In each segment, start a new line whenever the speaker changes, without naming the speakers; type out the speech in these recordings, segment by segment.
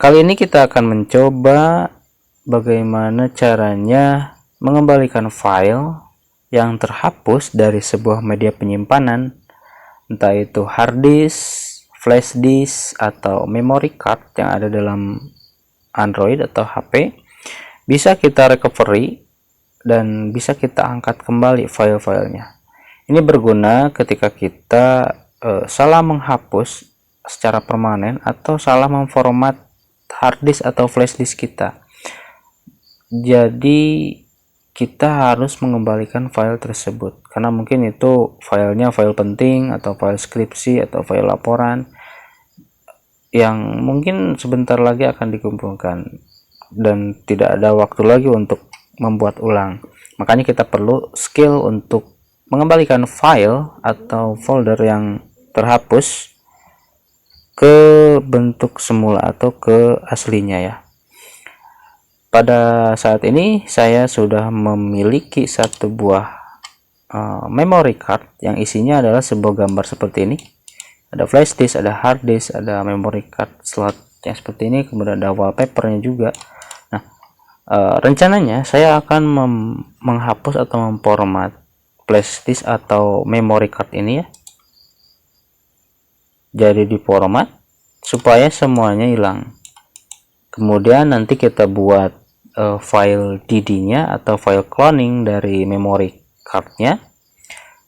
Kali ini kita akan mencoba bagaimana caranya mengembalikan file yang terhapus dari sebuah media penyimpanan, entah itu hard disk, flash disk, atau memory card yang ada dalam Android atau HP. Bisa kita recovery dan bisa kita angkat kembali file-filenya. Ini berguna ketika kita salah menghapus secara permanen atau salah memformat hard disk atau flash disk kita. Jadi kita harus mengembalikan file tersebut karena mungkin itu filenya file penting atau file skripsi atau file laporan yang mungkin sebentar lagi akan dikumpulkan dan tidak ada waktu lagi untuk membuat ulang. Makanya kita perlu skill untuk mengembalikan file atau folder yang terhapus ke bentuk semula atau ke aslinya ya. Pada saat ini saya sudah memiliki satu buah memory card yang isinya adalah sebuah gambar seperti ini. Ada flash disk, ada hard disk, ada memory card slot yang seperti ini, kemudian ada wallpapernya juga. Nah, rencananya saya akan menghapus atau memformat flash disk atau memory card ini ya. Jadi di format supaya semuanya hilang. Kemudian nanti kita buat file DD-nya atau file cloning dari memory card-nya.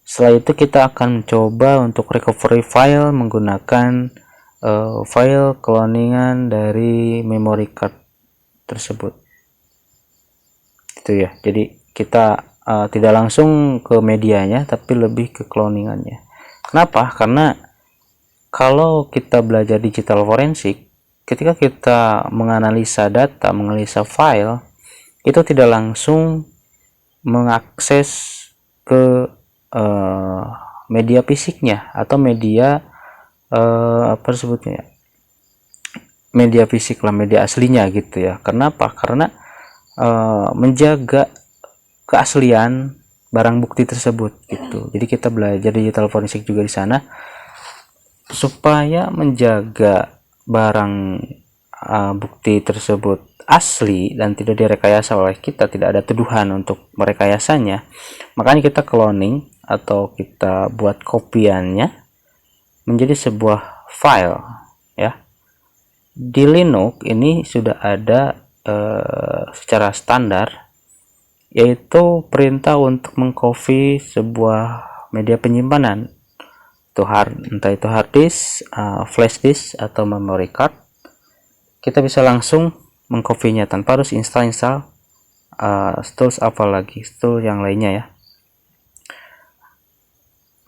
Setelah itu kita akan coba untuk recovery file menggunakan file cloningan dari memory card tersebut. Itu ya. Jadi kita tidak langsung ke medianya tapi lebih ke cloningannya. Kenapa? Karena kalau kita belajar digital forensik, ketika kita menganalisa data, menganalisa file, itu tidak langsung mengakses ke media fisiknya atau media apa sebutnya, media fisik lah, media aslinya gitu ya. Kenapa? Karena menjaga keaslian barang bukti tersebut gitu. Jadi kita belajar digital forensik juga di sana supaya menjaga barang bukti tersebut asli dan tidak direkayasa oleh kita, tidak ada tuduhan untuk merekayasanya. Makanya kita cloning atau kita buat kopiannya menjadi sebuah file ya. Di Linux ini sudah ada secara standar, yaitu perintah untuk mengcopy sebuah media penyimpanan, entah itu hard disk, flash disk, atau memory card. Kita bisa langsung mengcopy-nya tanpa harus install tools apa lagi, tool yang lainnya ya.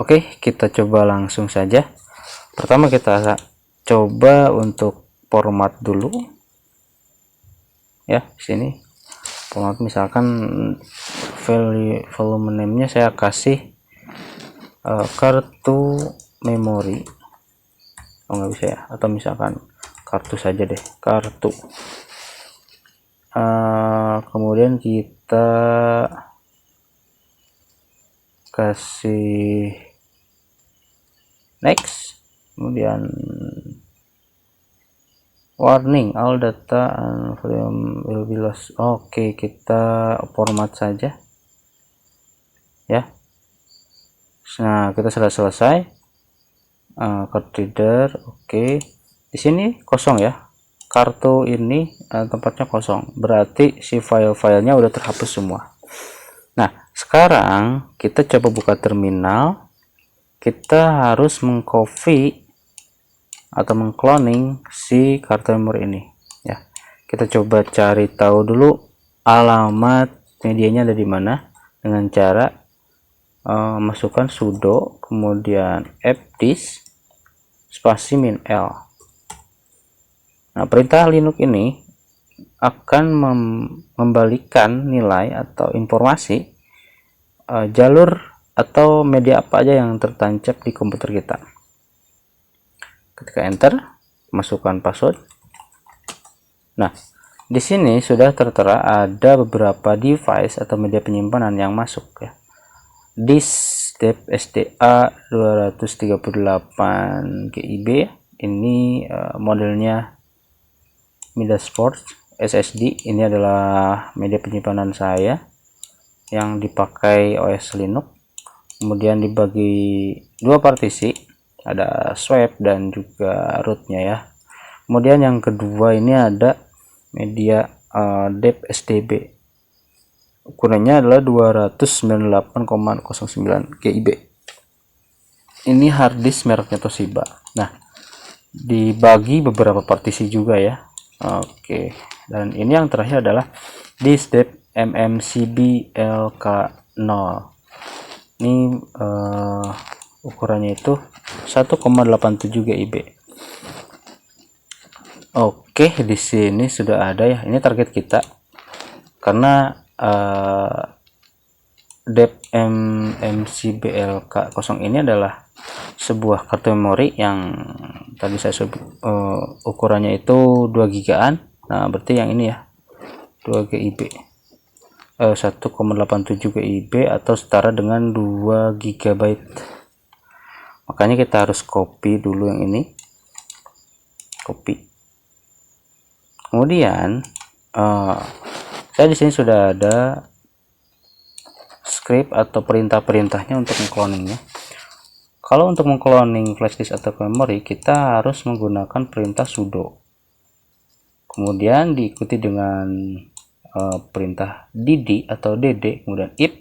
Oke, kita coba langsung saja. Pertama kita coba untuk format dulu ya. Di sini format, misalkan volume name-nya saya kasih kartu memori. Nggak bisa ya, atau misalkan kartu saja deh, kartu. Kemudian kita kasih next, kemudian warning all data and volume will be lost. Oke, kita format saja ya. Nah, kita sudah selesai card reader. Oke, di sini kosong ya, kartu ini tempatnya kosong, berarti si file-filenya udah terhapus semua. Nah, sekarang kita coba buka terminal. Kita harus mengcopy atau mengcloning si kartu memori ini ya. Kita coba cari tahu dulu alamat medianya ada di mana dengan cara masukkan sudo kemudian fdisk spasi -l. Nah, perintah Linux ini akan membalikan nilai atau informasi jalur atau media apa aja yang tertancap di komputer kita. Ketika enter, masukkan password. Nah, di sini sudah tertera ada beberapa device atau media penyimpanan yang masuk ya. Disk SDA 238 GB ini modelnya Midasport SSD. Ini adalah media penyimpanan saya yang dipakai OS Linux. Kemudian dibagi dua partisi, ada swap dan juga rootnya ya. Kemudian yang kedua ini ada media dep STB, ukurannya adalah 298,09 GB. Ini harddisk mereknya Toshiba. Nah, dibagi beberapa partisi juga ya. Oke, dan ini yang terakhir adalah disk dep MMCB LK0. Ini ukurannya itu 1,87 GB. Oke, di sini sudah ada ya. Ini target kita karena dep MMCBLK0 ini adalah sebuah kartu memori yang tadi saya sebut ukurannya itu 2 gigaan. Nah, berarti yang ini ya 2 GB, 1,87 GB atau setara dengan 2 GB. Makanya kita harus copy dulu yang ini, copy. Kemudian saya di sini sudah ada script atau perintah-perintahnya untuk mengcloningnya. Kalau untuk mengcloning flash disk atau memori, kita harus menggunakan perintah sudo. Kemudian diikuti dengan perintah dd atau dd, kemudian if.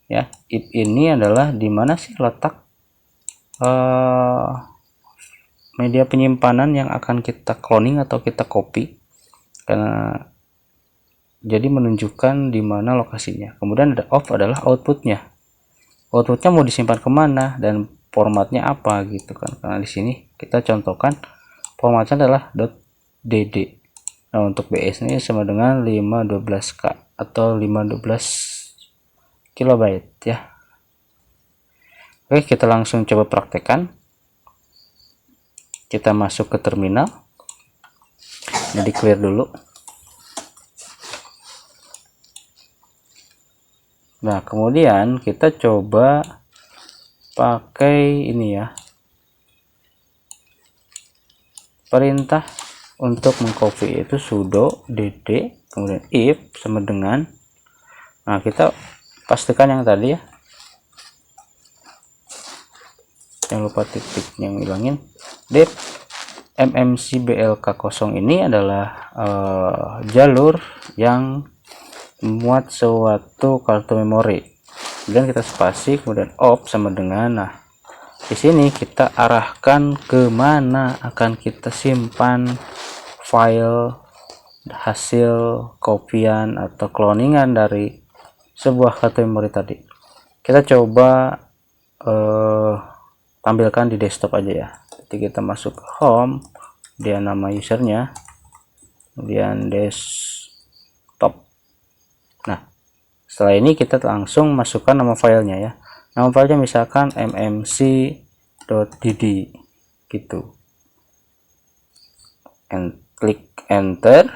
Ya, if ini adalah dimana sih letak media penyimpanan yang akan kita cloning atau kita copy, karena jadi menunjukkan di mana lokasinya. Kemudian ada off adalah outputnya mau disimpan kemana dan formatnya apa gitu kan, karena di sini kita contohkan formatnya adalah .dd. Nah, untuk BS ini sama dengan 512K atau 512 kilobyte ya. Oke, kita langsung coba praktekkan. Kita masuk ke terminal, jadi clear dulu. Nah, kemudian kita coba pakai ini ya, perintah untuk mengcopy itu sudo dd, kemudian if sama dengan, nah kita pastikan yang tadi ya, jangan lupa titik yang hilangin. Dep MMCBLK0 ini adalah jalur yang memuat suatu kartu memori. Kemudian kita spasi, kemudian off sama dengan, nah di sini kita arahkan ke mana akan kita simpan file hasil kopian atau cloningan dari sebuah kartu memori tadi. Kita coba tampilkan di desktop aja ya. Jadi kita masuk ke home, dia nama usernya, kemudian desktop. Nah, setelah ini kita langsung masukkan nama filenya ya. Nama filenya misalkan mmc.dd gitu, and klik enter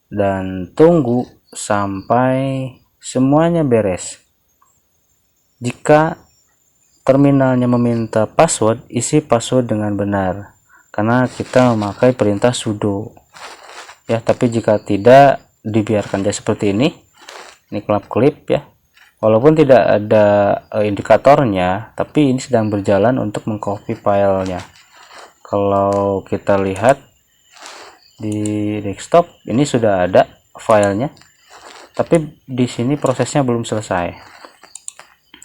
dan tunggu sampai semuanya beres. Jika terminalnya meminta password, isi password dengan benar karena kita memakai perintah sudo ya. Tapi jika tidak, dibiarkan aja seperti ini klip ya, walaupun tidak ada indikatornya, tapi ini sedang berjalan untuk mengcopy filenya. Kalau kita lihat di desktop ini sudah ada filenya, tapi di sini prosesnya belum selesai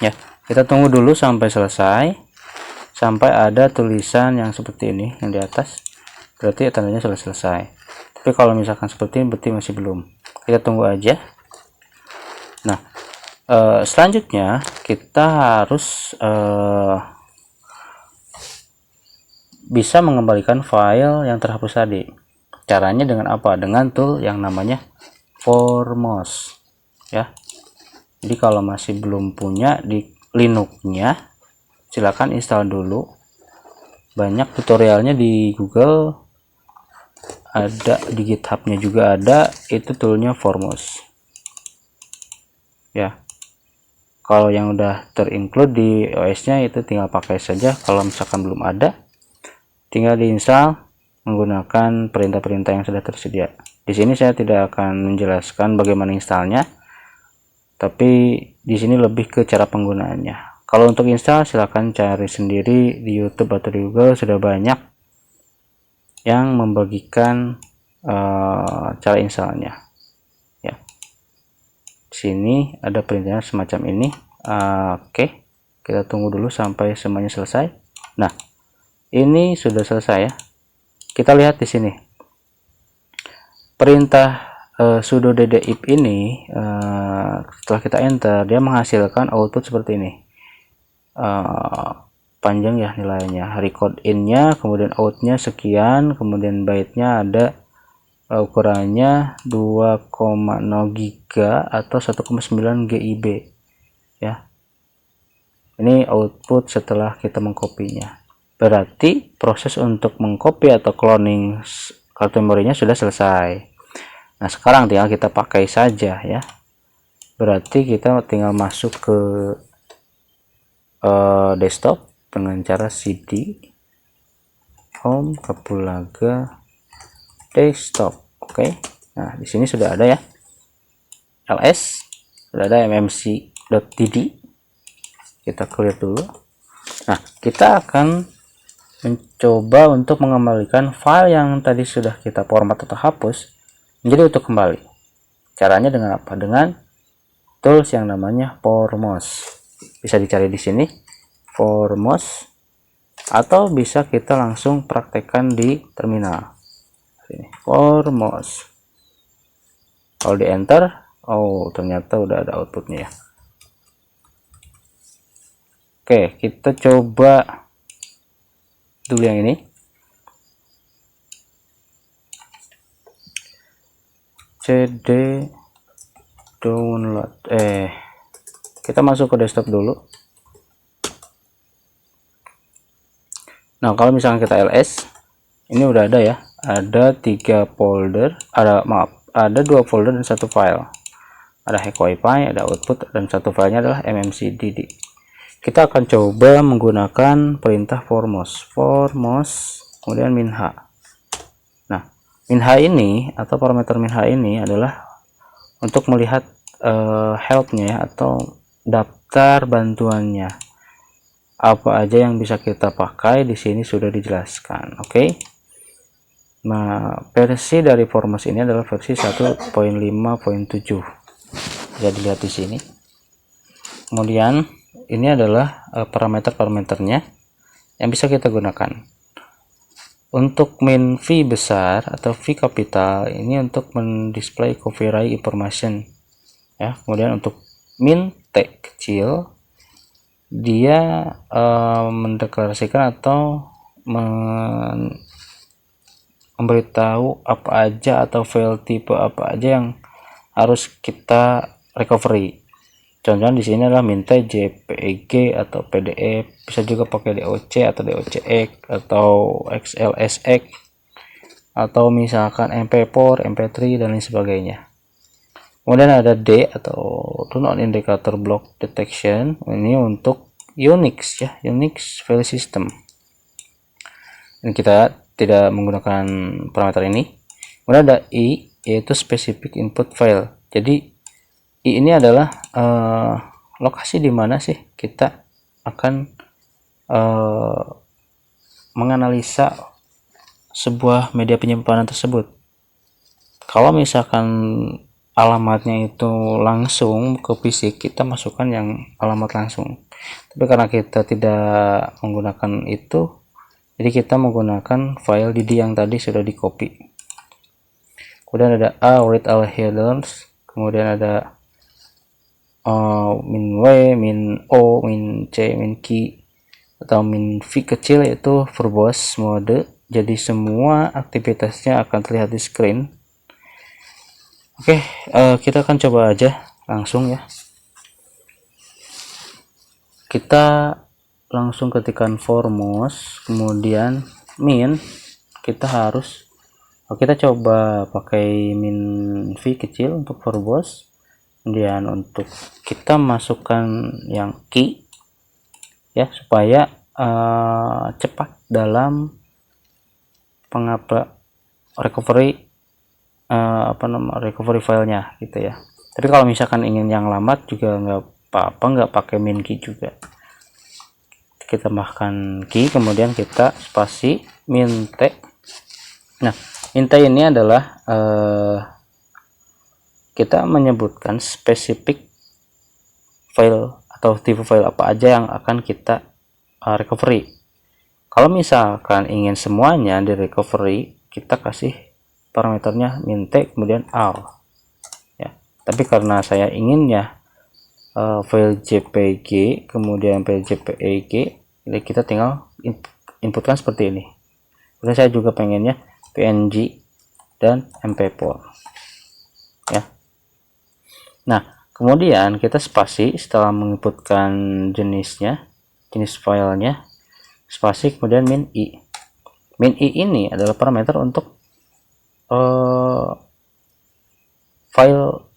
ya. Kita tunggu dulu sampai selesai, sampai ada tulisan yang seperti ini yang di atas, berarti tandanya sudah selesai. Tapi kalau misalkan seperti ini berarti masih belum, kita tunggu aja. Nah, selanjutnya kita harus bisa mengembalikan file yang terhapus tadi. Caranya dengan apa? Dengan tool yang namanya Formos ya. Jadi kalau masih belum punya di Linux-nya, silakan install dulu. Banyak tutorialnya di Google, ada di GitHub-nya juga ada, itu toolnya Formos ya. Kalau yang udah terinclude di OS-nya itu tinggal pakai saja. Kalau misalkan belum ada, tinggal diinstal menggunakan perintah-perintah yang sudah tersedia. Di sini saya tidak akan menjelaskan bagaimana installnya, tapi di sini lebih ke cara penggunaannya. Kalau untuk install silahkan cari sendiri di YouTube atau di Google, sudah banyak yang membagikan cara installnya. Ya, di sini ada perintahnya semacam ini. Oke, kita tunggu dulu sampai semuanya selesai. Nah, ini sudah selesai ya. Kita lihat di sini perintah sudo ddif ini, setelah kita enter dia menghasilkan output seperti ini. Panjang ya nilainya, record in-nya, kemudian out-nya sekian, kemudian byte-nya ada ukurannya 2,0 giga atau 1,9 GB ya. Ini output setelah kita mengkopinya. Berarti proses untuk mengcopy atau cloning kartu memorinya sudah selesai. Nah, sekarang tinggal kita pakai saja ya. Berarti kita tinggal masuk ke desktop dengan cara cd home kapulaga desktop. Oke. Nah, di sini sudah ada ya. ls sudah ada mmc.td. Kita clear dulu. Nah, kita akan mencoba untuk mengembalikan file yang tadi sudah kita format atau hapus menjadi utuh kembali. Caranya dengan apa? Dengan tools yang namanya Formos. Bisa dicari di sini Formos, atau bisa kita langsung praktekkan di terminal. Sini Formos. Kalau di enter, oh ternyata udah ada outputnya ya. Oke, kita coba dulu yang ini. cd download, kita masuk ke desktop dulu. Nah, kalau misalkan kita ls, ini udah ada ya, ada 3 folder, ada 2 folder dan 1 file. Ada hack wifi, ada output, dan 1 filenya adalah mmcdd. Kita akan coba menggunakan perintah formos, kemudian minha. Nah, minha ini atau parameter minha ini adalah untuk melihat helpnya ya, atau daftar bantuannya. Apa aja yang bisa kita pakai di sini sudah dijelaskan. Oke. Nah, versi dari Formos ini adalah versi 1.5.7. Bisa dilihat di sini. Kemudian ini adalah parameter-parameternya yang bisa kita gunakan. Untuk min V besar atau V kapital ini untuk mendisplay copyright information ya. Kemudian untuk min T kecil dia mendeklarasikan atau memberitahu apa aja atau file tipe apa aja yang harus kita recovery. Contohnya di sini adalah minta JPEG atau PDF, bisa juga pakai DOC atau DOCX atau XLSX, atau misalkan MP4, MP3 dan lain sebagainya. Kemudian ada D atau Do Not Indicator Block Detection, ini untuk Unix ya, Unix file system. Dan kita tidak menggunakan parameter ini. Kemudian ada I, yaitu specific input file. Jadi I ini adalah lokasi di mana sih kita akan menganalisa sebuah media penyimpanan tersebut. Kalau misalkan alamatnya itu langsung ke PC, kita masukkan yang alamat langsung. Tapi karena kita tidak menggunakan itu, jadi kita menggunakan file dd yang tadi sudah di copy. Kemudian ada A, read all headers, kemudian ada min W, min O, min C, min Q, atau min V kecil, yaitu verbose mode. Jadi semua aktivitasnya akan terlihat di screen. Oke, kita akan coba aja langsung ya. Kita langsung ketikkan formos, kemudian min, kita coba pakai min V kecil untuk verbose. Kemudian untuk kita masukkan yang key ya, supaya cepat dalam recovery recovery filenya gitu ya. Tapi kalau misalkan ingin yang lambat juga nggak apa-apa, nggak pakai min key juga. Kita tambahkan key, kemudian kita spasi min t. Nah, min t ini adalah kita menyebutkan spesifik file atau tipe file apa aja yang akan kita recovery. Kalau misalkan ingin semuanya di recovery, kita kasih parameternya min t kemudian all ya. Tapi karena saya inginnya file jpg kemudian file jpeg, jadi kita tinggal inputkan seperti ini. Kemudian saya juga pengennya png dan mp4 ya. Nah, kemudian kita spasi setelah menginputkan jenis filenya, spasi kemudian min i. Min i ini adalah parameter untuk file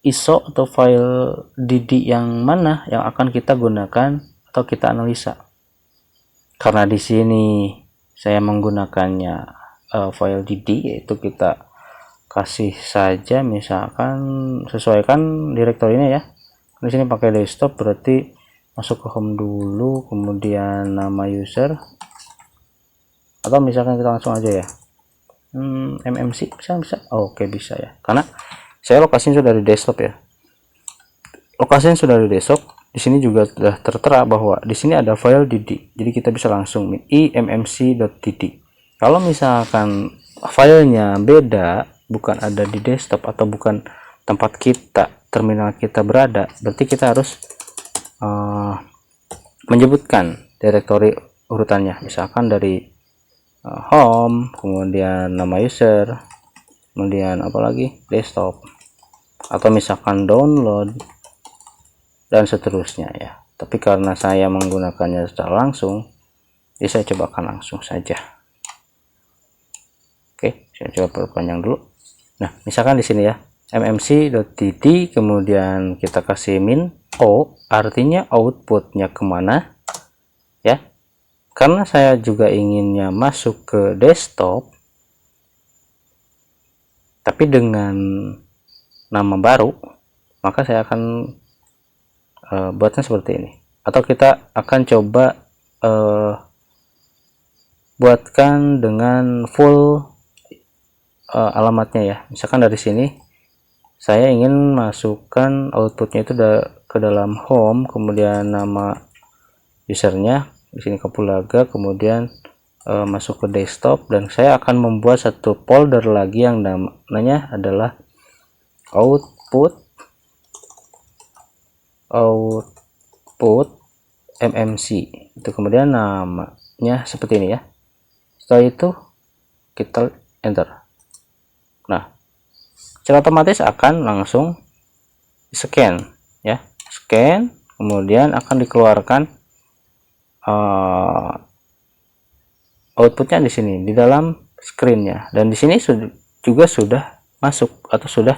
ISO atau file DD yang mana yang akan kita gunakan atau kita analisa. Karena di sini saya menggunakannya file DD, yaitu kita kasih saja misalkan sesuaikan direktorinya ya. Di sini pakai desktop, berarti masuk ke home dulu, kemudian nama user, atau misalkan kita langsung aja ya mmc bisa. Oke, bisa ya, karena saya lokasinya sudah di desktop ya. Lokasinya sudah di desktop. Di sini juga sudah tertera bahwa di sini ada file dd, jadi kita bisa langsung i mmc.dd. Kalau misalkan filenya beda, bukan ada di desktop atau bukan tempat kita, terminal kita berada, berarti kita harus menyebutkan direktori urutannya, misalkan dari home, kemudian nama user, kemudian apalagi desktop, atau misalkan download dan seterusnya ya. Tapi karena saya menggunakannya secara langsung, jadi saya cobakan langsung saja. Oke, saya coba perpanjang dulu. Nah, misalkan di sini ya mmc.dd, kemudian kita kasih min o, artinya outputnya kemana ya. Karena saya juga inginnya masuk ke desktop tapi dengan nama baru, maka saya akan buatnya seperti ini. Atau kita akan coba buatkan dengan full alamatnya ya. Misalkan dari sini saya ingin masukkan outputnya itu ke dalam home, kemudian nama usernya di sini Kapulaga, kemudian masuk ke desktop, dan saya akan membuat satu folder lagi yang namanya adalah output mmc. Itu kemudian namanya seperti ini ya. Setelah itu kita enter. Nah, secara otomatis akan langsung scan ya, scan, kemudian akan dikeluarkan outputnya di sini di dalam screennya, dan di sini juga sudah masuk atau sudah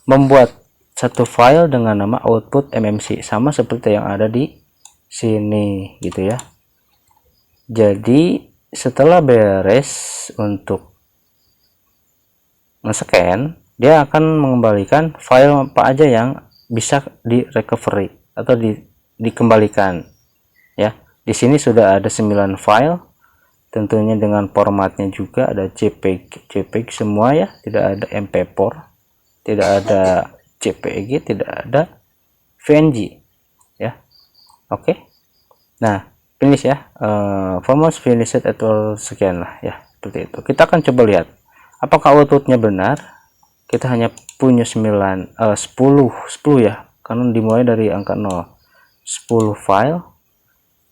membuat satu file dengan nama output mmc, sama seperti yang ada di sini gitu ya. Jadi setelah beres untuk nge-scan, dia akan mengembalikan file apa aja yang bisa di recovery atau dikembalikan ya. Di sini sudah ada 9 file, tentunya dengan formatnya juga ada JPEG semua ya, tidak ada MP4, tidak ada JPEG, tidak ada PNG ya. Oke. Nah, finish ya, almost finished atau sekian lah ya, seperti itu. Kita akan coba lihat apakah outputnya benar. Kita hanya punya 10 ya, karena dimulai dari angka 0. 10 file.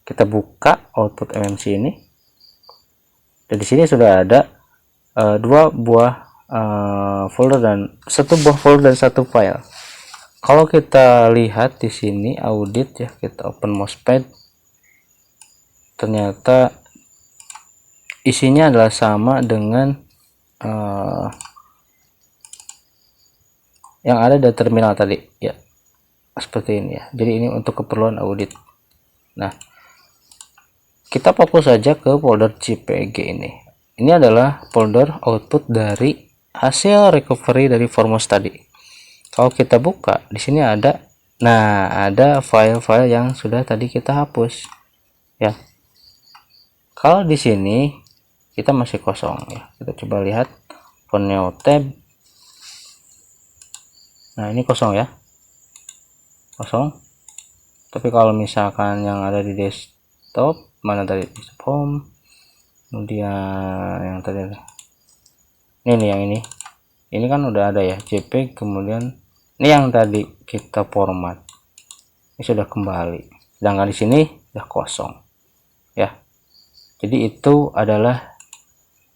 Kita buka output mmc ini, dan di sini sudah ada dua buah folder dan satu buah folder dan satu file. Kalau kita lihat di sini audit ya, kita open mousepad, ternyata isinya adalah sama dengan yang ada di terminal tadi ya, seperti ini ya. Jadi ini untuk keperluan audit. Nah, kita fokus saja ke folder JPG ini. ini adalah folder output dari hasil recovery dari Formos tadi. Kalau kita buka, di sini ada, nah ada file-file yang sudah tadi kita hapus ya. Kalau di sini kita masih kosong ya, kita coba lihat Neo tab. Nah ini kosong ya, kosong. Tapi kalau misalkan yang ada di desktop, mana tadi, desktop home, kemudian yang tadi ini yang ini kan udah ada ya, JPEG, kemudian ini yang tadi kita format, ini sudah kembali, sedangkan di sini sudah kosong ya. Jadi itu adalah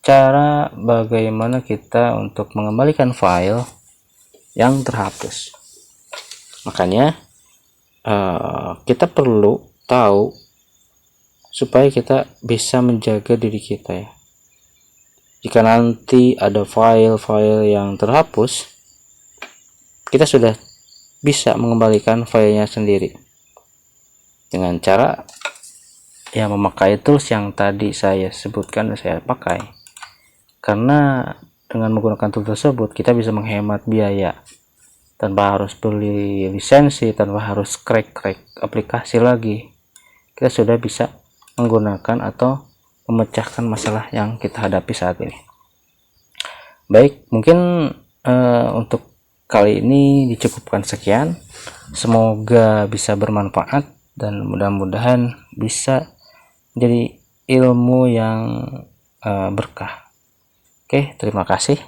cara bagaimana kita untuk mengembalikan file yang terhapus. Makanya kita perlu tahu supaya kita bisa menjaga diri kita ya. Jika nanti ada file-file yang terhapus, kita sudah bisa mengembalikan filenya sendiri dengan cara ya memakai tools yang tadi saya sebutkan dan saya pakai. Karena dengan menggunakan tool tersebut kita bisa menghemat biaya tanpa harus beli lisensi, tanpa harus crack aplikasi lagi. Kita sudah bisa menggunakan atau memecahkan masalah yang kita hadapi saat ini. Baik, mungkin untuk kali ini dicukupkan sekian. Semoga bisa bermanfaat dan mudah-mudahan bisa jadi ilmu yang berkah. Oke, terima kasih.